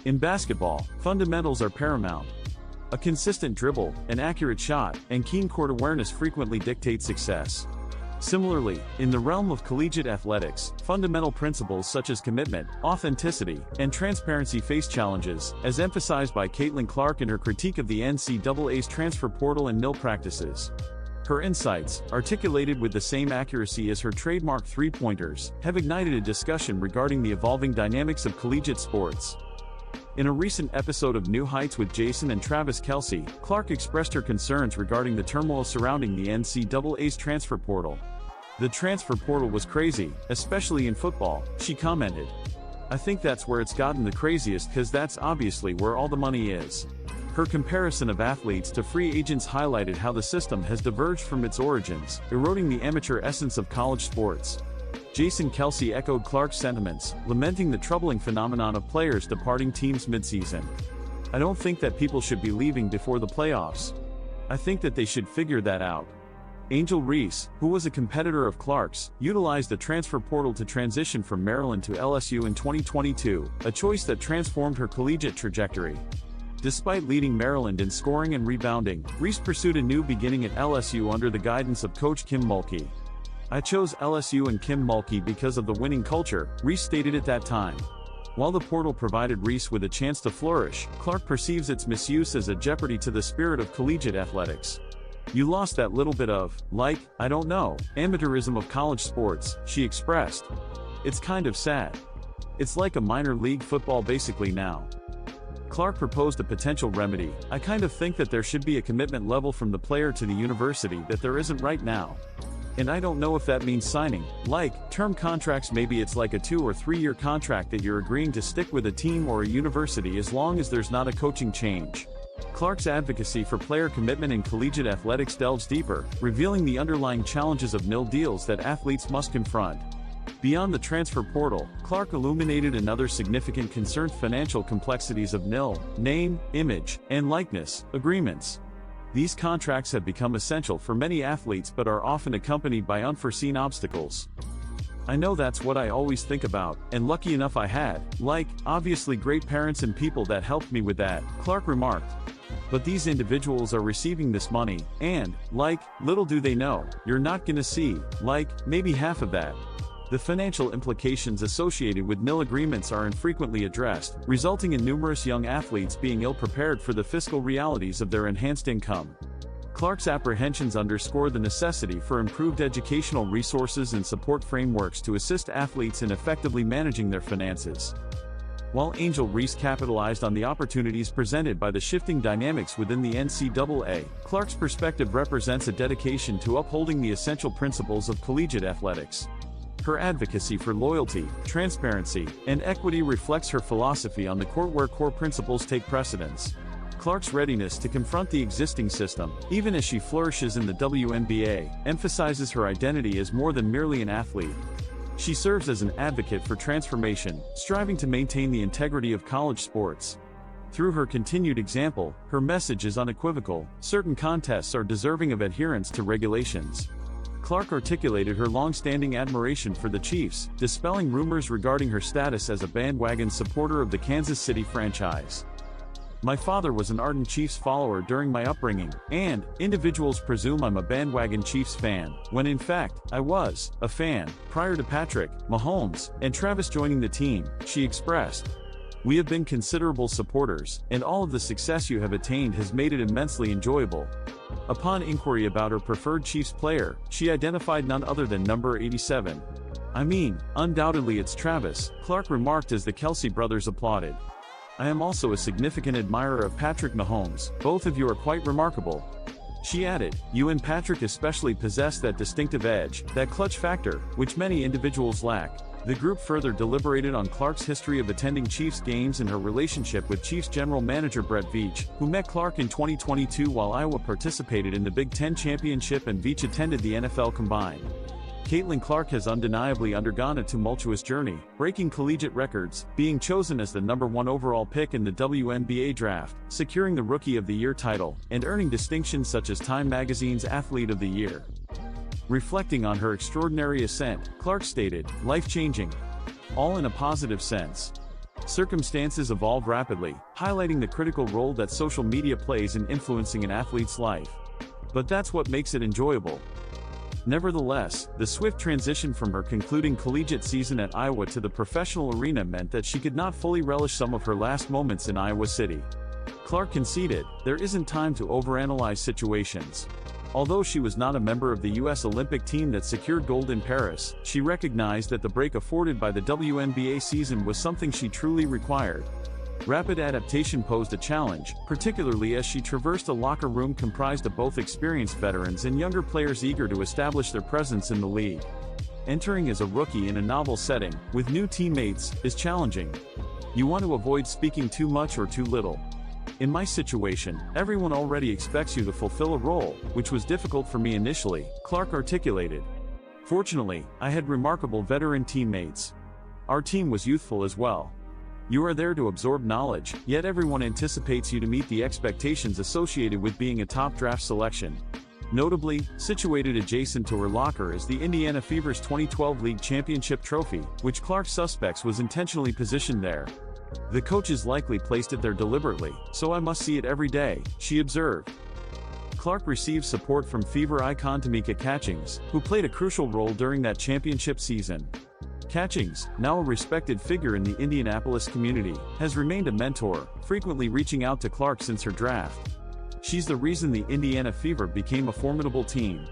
In basketball, fundamentals are paramount. A consistent dribble, an accurate shot, and keen court awareness frequently dictate success. Similarly, in the realm of collegiate athletics, fundamental principles such as commitment, authenticity, and transparency face challenges, as emphasized by Caitlin Clark in her critique of the NCAA's transfer portal and NIL practices. Her insights, articulated with the same accuracy as her trademark three-pointers, have ignited a discussion regarding the evolving dynamics of collegiate sports. In a recent episode of New Heights with Jason and Travis Kelce, Clark expressed her concerns regarding the turmoil surrounding the NCAA's transfer portal. "The transfer portal was crazy, especially in football," she commented. "I think that's where it's gotten the craziest because that's obviously where all the money is." Her comparison of athletes to free agents highlighted how the system has diverged from its origins, eroding the amateur essence of college sports. Jason Kelce echoed Clark's sentiments, lamenting the troubling phenomenon of players departing teams mid-season. "I don't think that people should be leaving before the playoffs. I think that they should figure that out." Angel Reese, who was a competitor of Clark's, utilized the transfer portal to transition from Maryland to LSU in 2022, a choice that transformed her collegiate trajectory. Despite leading Maryland in scoring and rebounding, Reese pursued a new beginning at LSU under the guidance of coach Kim Mulkey. "I chose LSU and Kim Mulkey because of the winning culture," Reese stated at that time. While the portal provided Reese with a chance to flourish, Clark perceives its misuse as a jeopardy to the spirit of collegiate athletics. "You lost that little bit of, I don't know, amateurism of college sports," she expressed. "It's kind of sad. It's like a minor league football basically now." Clark proposed a potential remedy. "I kind of think that there should be a commitment level from the player to the university that there isn't right now. And I don't know if that means signing, term contracts. Maybe it's like a 2 or 3 year contract that you're agreeing to stick with a team or a university as long as there's not a coaching change." Clark's advocacy for player commitment in collegiate athletics delves deeper, revealing the underlying challenges of NIL deals that athletes must confront. Beyond the transfer portal, Clark illuminated another significant concern: financial complexities of NIL, name, image, and likeness agreements. These contracts have become essential for many athletes but are often accompanied by unforeseen obstacles. "I know that's what I always think about, and lucky enough I had, obviously great parents and people that helped me with that," Clark remarked. "But these individuals are receiving this money, and, little do they know, you're not gonna see, maybe half of that." The financial implications associated with NIL agreements are infrequently addressed, resulting in numerous young athletes being ill-prepared for the fiscal realities of their enhanced income. Clark's apprehensions underscore the necessity for improved educational resources and support frameworks to assist athletes in effectively managing their finances. While Angel Reese capitalized on the opportunities presented by the shifting dynamics within the NCAA, Clark's perspective represents a dedication to upholding the essential principles of collegiate athletics. Her advocacy for loyalty, transparency, and equity reflects her philosophy on the court where core principles take precedence. Clark's readiness to confront the existing system, even as she flourishes in the WNBA, emphasizes her identity as more than merely an athlete. She serves as an advocate for transformation, striving to maintain the integrity of college sports. Through her continued example, her message is unequivocal: certain contests are deserving of adherence to regulations. Clark articulated her long-standing admiration for the Chiefs, dispelling rumors regarding her status as a bandwagon supporter of the Kansas City franchise. "My father was an ardent Chiefs follower during my upbringing, and individuals presume I'm a bandwagon Chiefs fan, when in fact, I was a fan prior to Patrick Mahomes and Travis joining the team," she expressed. "We have been considerable supporters, and all of the success you have attained has made it immensely enjoyable." Upon inquiry about her preferred Chiefs player, she identified none other than number 87. "I mean, undoubtedly it's Travis," Clark remarked as the Kelce brothers applauded. "I am also a significant admirer of Patrick Mahomes. Both of you are quite remarkable." She added, "You and Patrick especially possess that distinctive edge, that clutch factor, which many individuals lack." The group further deliberated on Clark's history of attending Chiefs games and her relationship with Chiefs general manager Brett Veach, who met Clark in 2022 while Iowa participated in the Big Ten Championship and Veach attended the NFL Combine. Caitlin Clark has undeniably undergone a tumultuous journey, breaking collegiate records, being chosen as the #1 overall pick in the WNBA draft, securing the Rookie of the Year title, and earning distinctions such as Time Magazine's Athlete of the Year. Reflecting on her extraordinary ascent, Clark stated, "Life-changing. All in a positive sense. Circumstances evolve rapidly, highlighting the critical role that social media plays in influencing an athlete's life. But that's what makes it enjoyable. Nevertheless, the swift transition from her concluding collegiate season at Iowa to the professional arena meant that she could not fully relish some of her last moments in Iowa City. Clark conceded, "There isn't time to overanalyze situations." Although she was not a member of the U.S. Olympic team that secured gold in Paris, she recognized that the break afforded by the WNBA season was something she truly required. Rapid adaptation posed a challenge, particularly as she traversed a locker room comprised of both experienced veterans and younger players eager to establish their presence in the league. Entering as a rookie in a novel setting, with new teammates, is challenging. You want to avoid speaking too much or too little. In my situation, everyone already expects you to fulfill a role, which was difficult for me initially, Clark articulated. Fortunately, I had remarkable veteran teammates. Our team was youthful as well. You are there to absorb knowledge, yet everyone anticipates you to meet the expectations associated with being a top draft selection. Notably, situated adjacent to her locker is the Indiana Fever's 2012 League Championship trophy, which Clark suspects was intentionally positioned there. The coaches likely placed it there deliberately, so I must see it every day, she observed. Clark received support from Fever icon Tamika Catchings, who played a crucial role during that championship season. Catchings, now a respected figure in the Indianapolis community, has remained a mentor, frequently reaching out to Clark since her draft. She's the reason the Indiana Fever became a formidable team.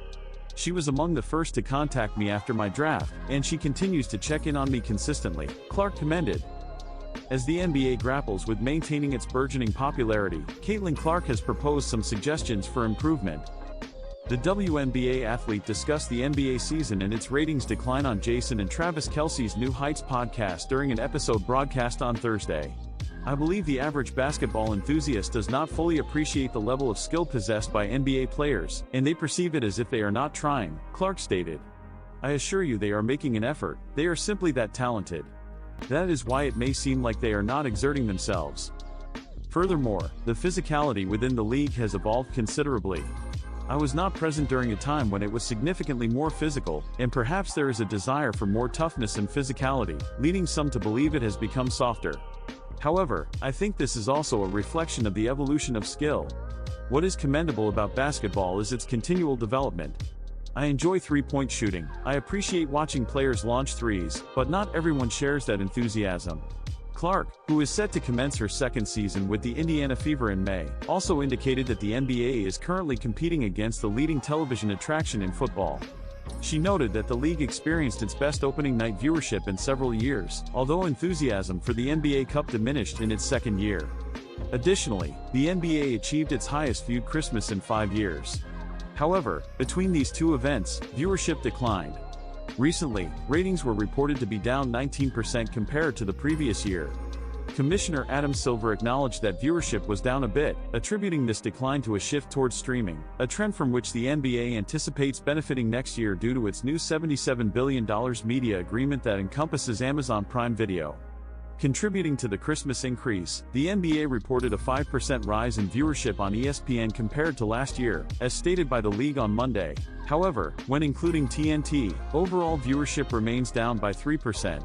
She was among the first to contact me after my draft, and she continues to check in on me consistently, Clark commended. As the NBA grapples with maintaining its burgeoning popularity, Caitlin Clark has proposed some suggestions for improvement. The WNBA athlete discussed the NBA season and its ratings decline on Jason and Travis Kelce's New Heights podcast during an episode broadcast on Thursday. "I believe the average basketball enthusiast does not fully appreciate the level of skill possessed by NBA players, and they perceive it as if they are not trying," Clark stated. "I assure you they are making an effort, they are simply that talented. That is why it may seem like they are not exerting themselves." Furthermore, the physicality within the league has evolved considerably. "I was not present during a time when it was significantly more physical, and perhaps there is a desire for more toughness and physicality, leading some to believe it has become softer. However, I think this is also a reflection of the evolution of skill. What is commendable about basketball is its continual development. I enjoy three-point shooting, I appreciate watching players launch threes, but not everyone shares that enthusiasm." Clark, who is set to commence her second season with the Indiana Fever in May, also indicated that the NBA is currently competing against the leading television attraction in football. She noted that the league experienced its best opening night viewership in several years, although enthusiasm for the NBA Cup diminished in its second year. Additionally, the NBA achieved its highest viewed Christmas in 5 years. However, between these two events, viewership declined. Recently, ratings were reported to be down 19% compared to the previous year. Commissioner Adam Silver acknowledged that viewership was down a bit, attributing this decline to a shift towards streaming, a trend from which the NBA anticipates benefiting next year due to its new $77 billion media agreement that encompasses Amazon Prime Video. Contributing to the Christmas increase, the NBA reported a 5% rise in viewership on ESPN compared to last year, as stated by the league on Monday. However, when including TNT, overall viewership remains down by 3%.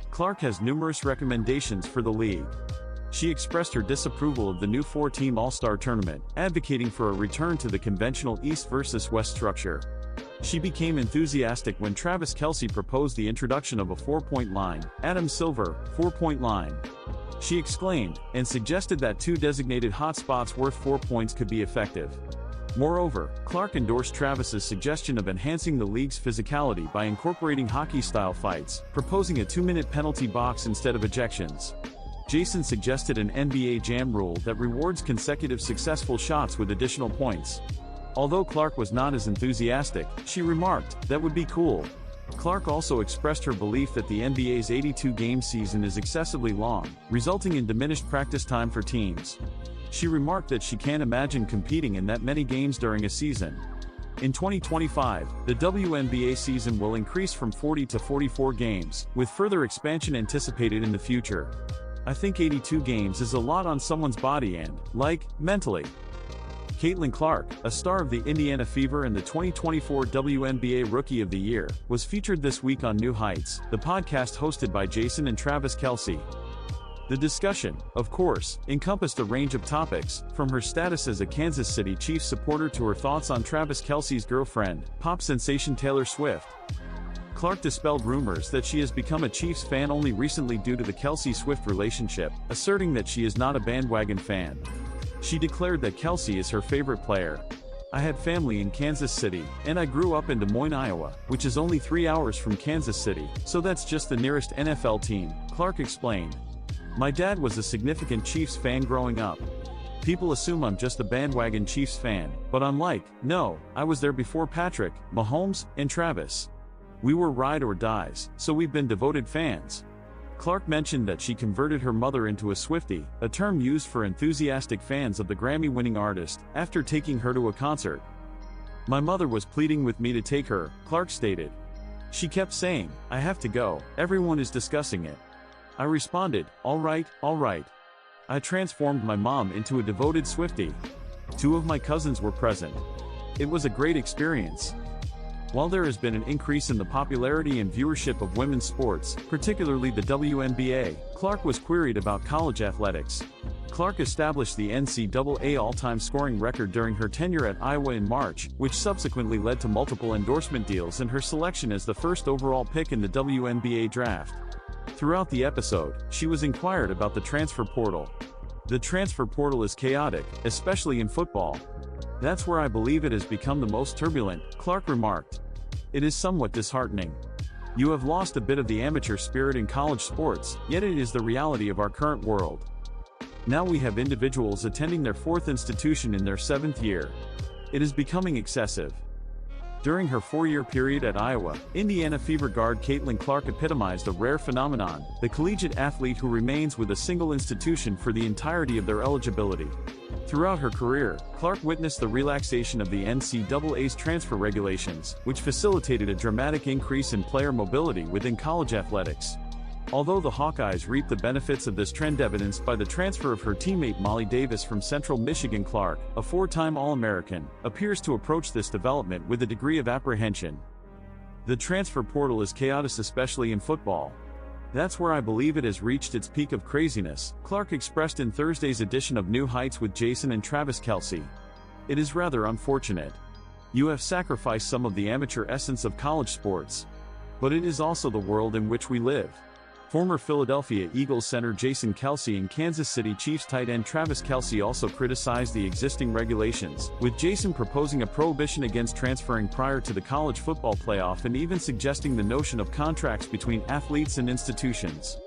Clark has numerous recommendations for the league. She expressed her disapproval of the new 4-team All-Star tournament, advocating for a return to the conventional East versus West structure. She became enthusiastic when Travis Kelce proposed the introduction of a 4-point line, Adam Silver, 4-point line. She exclaimed, and suggested that 2 designated hot spots worth 4 points could be effective. Moreover, Clark endorsed Travis's suggestion of enhancing the league's physicality by incorporating hockey-style fights, proposing a 2-minute penalty box instead of ejections. Jason suggested an NBA Jam rule that rewards consecutive successful shots with additional points. Although Clark was not as enthusiastic, she remarked, "That would be cool." Clark also expressed her belief that the NBA's 82-game season is excessively long, resulting in diminished practice time for teams. She remarked that she can't imagine competing in that many games during a season. In 2025, the WNBA season will increase from 40 to 44 games, with further expansion anticipated in the future. "I think 82 games is a lot on someone's body and, mentally." Caitlin Clark, a star of the Indiana Fever and the 2024 WNBA Rookie of the Year, was featured this week on New Heights, the podcast hosted by Jason and Travis Kelce. The discussion, of course, encompassed a range of topics, from her status as a Kansas City Chiefs supporter to her thoughts on Travis Kelce's girlfriend, pop sensation Taylor Swift. Clark dispelled rumors that she has become a Chiefs fan only recently due to the Kelce-Swift relationship, asserting that she is not a bandwagon fan. She declared that Kelce is her favorite player. "I had family in Kansas City, and I grew up in Des Moines, Iowa, which is only 3 hours from Kansas City, so that's just the nearest NFL team," Clark explained. "My dad was a significant Chiefs fan growing up. People assume I'm just a bandwagon Chiefs fan, but I'm like, no, I was there before Patrick, Mahomes, and Travis. We were ride or dies, so we've been devoted fans." Clark mentioned that she converted her mother into a Swiftie, a term used for enthusiastic fans of the Grammy-winning artist, after taking her to a concert. "My mother was pleading with me to take her," Clark stated. "She kept saying, 'I have to go, everyone is discussing it.' I responded, 'All right, all right.' I transformed my mom into a devoted Swiftie. 2 of my cousins were present. It was a great experience." While there has been an increase in the popularity and viewership of women's sports, particularly the WNBA, Clark was queried about college athletics. Clark established the NCAA all-time scoring record during her tenure at Iowa in March, which subsequently led to multiple endorsement deals and her selection as the first overall pick in the WNBA draft. Throughout the episode, she was inquired about the transfer portal. "The transfer portal is chaotic, especially in football. That's where I believe it has become the most turbulent," Clark remarked. "It is somewhat disheartening. You have lost a bit of the amateur spirit in college sports, yet it is the reality of our current world. Now we have individuals attending their 4th institution in their 7th year. It is becoming excessive." During her 4-year period at Iowa, Indiana Fever guard Caitlin Clark epitomized a rare phenomenon, the collegiate athlete who remains with a single institution for the entirety of their eligibility. Throughout her career, Clark witnessed the relaxation of the NCAA's transfer regulations, which facilitated a dramatic increase in player mobility within college athletics. Although the Hawkeyes reaped the benefits of this trend evidenced by the transfer of her teammate Molly Davis from Central Michigan, Clark, a 4-time All-American, appears to approach this development with a degree of apprehension. "The transfer portal is chaotic, especially in football. That's where I believe it has reached its peak of craziness," Clark expressed in Thursday's edition of New Heights with Jason and Travis Kelce. "It is rather unfortunate. You have sacrificed some of the amateur essence of college sports. But it is also the world in which we live." Former Philadelphia Eagles center Jason Kelce and Kansas City Chiefs tight end Travis Kelce also criticized the existing regulations, with Jason proposing a prohibition against transferring prior to the college football playoff and even suggesting the notion of contracts between athletes and institutions.